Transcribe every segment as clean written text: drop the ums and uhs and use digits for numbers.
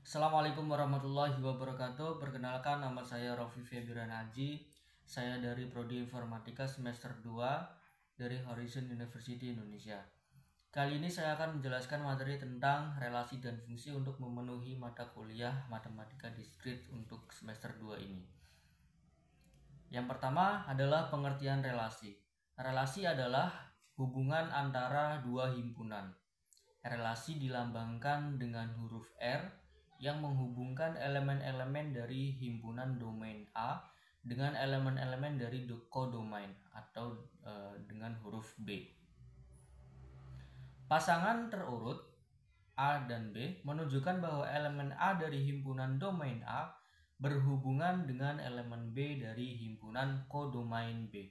Assalamualaikum warahmatullahi wabarakatuh. Perkenalkan, nama saya Rofi Febiran Haji. Saya dari Prodi Informatika semester 2 dari Horizon University Indonesia. Kali ini saya akan menjelaskan materi tentang relasi dan fungsi untuk memenuhi mata kuliah Matematika Diskrit untuk semester 2 ini. Yang pertama adalah pengertian relasi. Relasi adalah hubungan antara dua himpunan. Relasi dilambangkan dengan huruf R yang menghubungkan elemen-elemen dari himpunan domain A dengan elemen-elemen dari kodomain atau dengan huruf B. Pasangan terurut A dan B menunjukkan bahwa elemen A dari himpunan domain A berhubungan dengan elemen B dari himpunan kodomain B.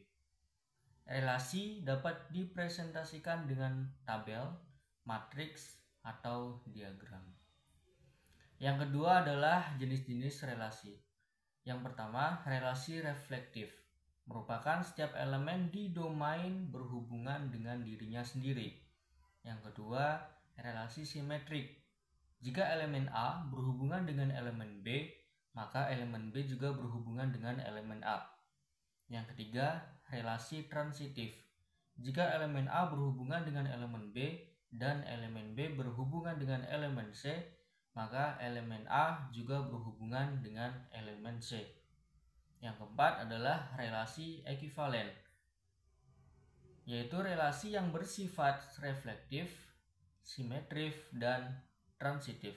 Relasi dapat dipresentasikan dengan tabel, matriks, atau diagram. Yang kedua adalah jenis-jenis relasi. Yang pertama, relasi reflektif, merupakan setiap elemen di domain berhubungan dengan dirinya sendiri. Yang kedua, relasi simetrik. Jika elemen A berhubungan dengan elemen B, maka elemen B juga berhubungan dengan elemen A. Yang ketiga, relasi transitif. Jika elemen A berhubungan dengan elemen B dan elemen B berhubungan dengan elemen C, maka elemen A juga berhubungan dengan elemen C. Yang keempat adalah relasi ekivalen, yaitu relasi yang bersifat reflektif, simetris, dan transitif.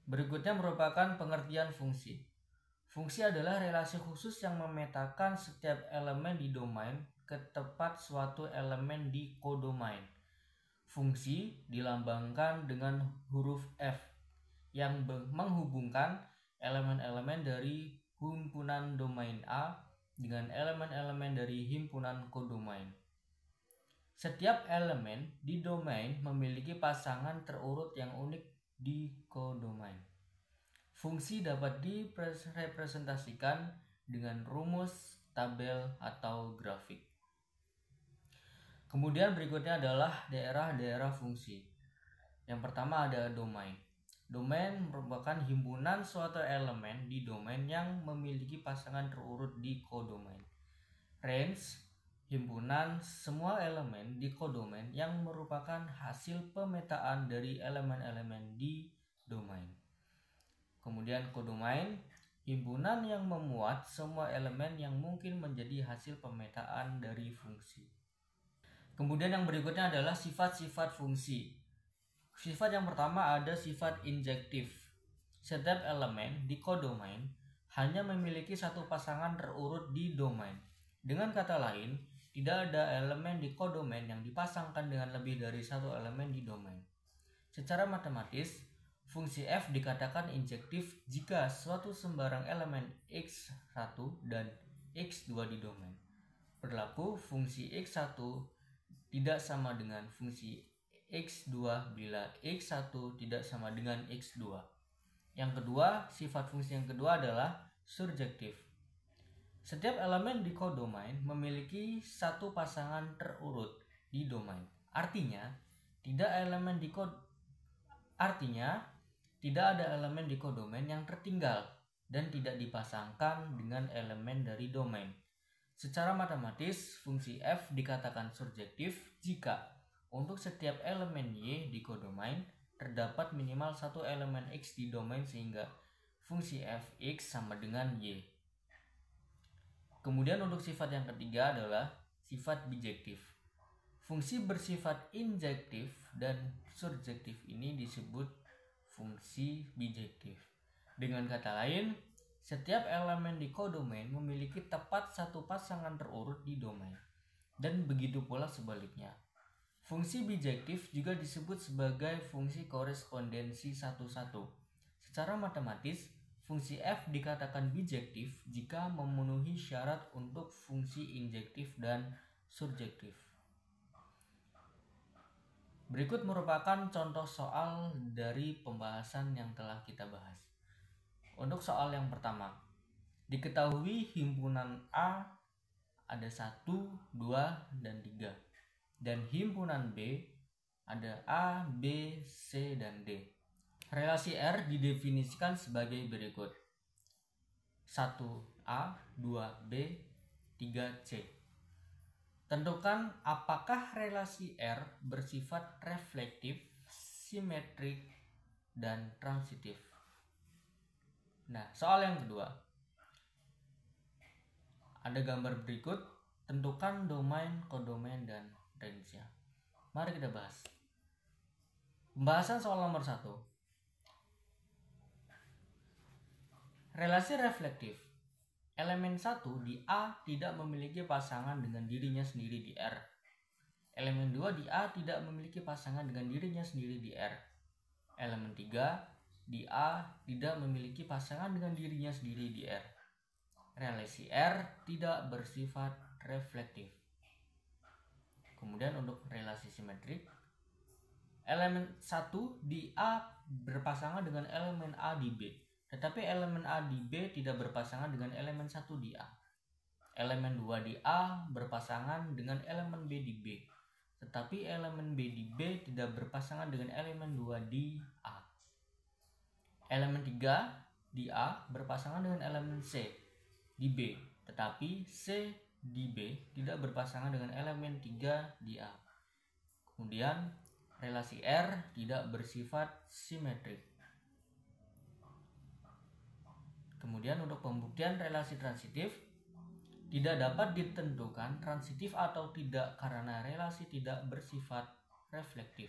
Berikutnya merupakan pengertian fungsi. Fungsi adalah relasi khusus yang memetakan setiap elemen di domain ke tepat suatu elemen di kodomain. Fungsi dilambangkan dengan huruf F yang menghubungkan elemen-elemen dari himpunan domain A dengan elemen-elemen dari himpunan kodomain. Setiap elemen di domain memiliki pasangan terurut yang unik di kodomain. Fungsi dapat direpresentasikan dengan rumus, tabel, atau grafik. Kemudian berikutnya adalah daerah-daerah fungsi. Yang pertama ada domain. Domain merupakan himpunan suatu elemen di domain yang memiliki pasangan terurut di kodomain. Range, himpunan semua elemen di kodomain yang merupakan hasil pemetaan dari elemen-elemen di domain. Kemudian kodomain, himpunan yang memuat semua elemen yang mungkin menjadi hasil pemetaan dari fungsi. Kemudian yang berikutnya adalah sifat-sifat fungsi. Sifat yang pertama ada sifat injektif. Setiap elemen di kodomain hanya memiliki satu pasangan terurut di domain. Dengan kata lain, tidak ada elemen di kodomain yang dipasangkan dengan lebih dari satu elemen di domain. Secara matematis, fungsi f dikatakan injektif jika suatu sembarang elemen x1 dan x2 di domain. Berlaku fungsi x1 tidak sama dengan fungsi x2 bila x1 tidak sama dengan x2. Yang kedua, sifat fungsi yang kedua adalah surjektif. Setiap elemen di kodomain memiliki satu pasangan terurut di domain. Artinya, tidak ada elemen di kodomain yang tertinggal dan tidak dipasangkan dengan elemen dari domain. Secara matematis, fungsi f dikatakan surjektif jika untuk setiap elemen y di kodomain terdapat minimal satu elemen x di domain sehingga fungsi fx sama dengan y. Kemudian untuk sifat yang ketiga adalah sifat bijektif. Fungsi bersifat injektif dan surjektif ini disebut fungsi bijektif. Dengan kata lain, setiap elemen di kodomain memiliki tepat satu pasangan terurut di domain, dan begitu pula sebaliknya. Fungsi bijektif juga disebut sebagai fungsi korespondensi satu-satu. Secara matematis, fungsi f dikatakan bijektif jika memenuhi syarat untuk fungsi injektif dan surjektif. Berikut merupakan contoh soal dari pembahasan yang telah kita bahas. Untuk soal yang pertama, diketahui himpunan A ada 1, 2, dan 3. Dan himpunan B ada A, B, C, dan D. Relasi R didefinisikan sebagai berikut. 1A, 2B, 3C. Tentukan apakah relasi R bersifat reflektif, simetrik, dan transitif. Nah, soal yang kedua. Ada gambar berikut, tentukan domain, kodomain, dan range-nya. Mari kita bahas. Pembahasan soal nomor 1. Relasi reflektif. Elemen 1 di A tidak memiliki pasangan dengan dirinya sendiri di R. Elemen 2 di A tidak memiliki pasangan dengan dirinya sendiri di R. Elemen 3 di A tidak memiliki pasangan dengan dirinya sendiri di R. Relasi R tidak bersifat reflektif. Kemudian untuk relasi simetrik, elemen 1 di A berpasangan dengan elemen A di B. Tetapi elemen A di B tidak berpasangan dengan elemen 1 di A. Elemen 2 di A berpasangan dengan elemen B di B. Tetapi elemen B di B tidak berpasangan dengan elemen 2 di A. Elemen 3 di A berpasangan dengan elemen C di B. Tetapi C di B tidak berpasangan dengan elemen 3 di A. Kemudian relasi R tidak bersifat simetrik. Kemudian untuk pembuktian relasi transitif, tidak dapat ditentukan transitif atau tidak karena relasi tidak bersifat reflektif.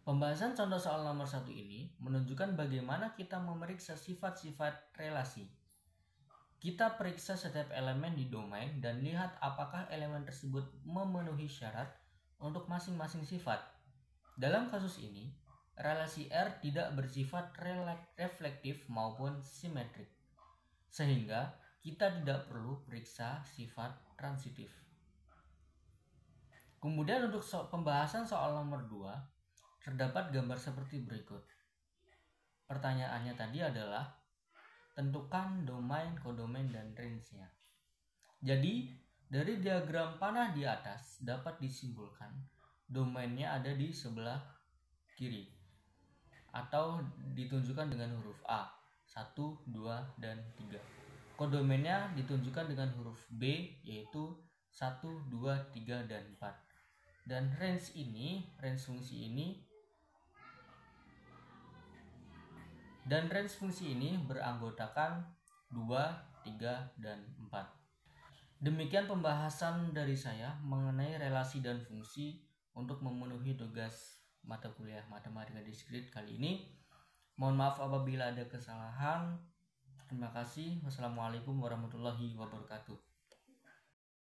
Pembahasan contoh soal nomor 1 ini menunjukkan bagaimana kita memeriksa sifat-sifat relasi. Kita periksa setiap elemen di domain dan lihat apakah elemen tersebut memenuhi syarat untuk masing-masing sifat. Dalam kasus ini, relasi R tidak bersifat reflektif maupun simetrik, sehingga kita tidak perlu periksa sifat transitif. Kemudian untuk pembahasan soal nomor 2, terdapat gambar seperti berikut. Pertanyaannya tadi adalah, tentukan domain, kodomain, dan range-nya. Jadi, dari diagram panah di atas dapat disimpulkan domainnya ada di sebelah kiri atau ditunjukkan dengan huruf A, 1, 2, dan 3. Kodomainnya ditunjukkan dengan huruf B, yaitu 1, 2, 3, dan 4. Dan range fungsi ini beranggotakan 2, 3, dan 4. Demikian pembahasan dari saya mengenai relasi dan fungsi untuk memenuhi tugas mata kuliah Matematika Diskrit kali ini. Mohon maaf apabila ada kesalahan. Terima kasih. Wassalamualaikum warahmatullahi wabarakatuh.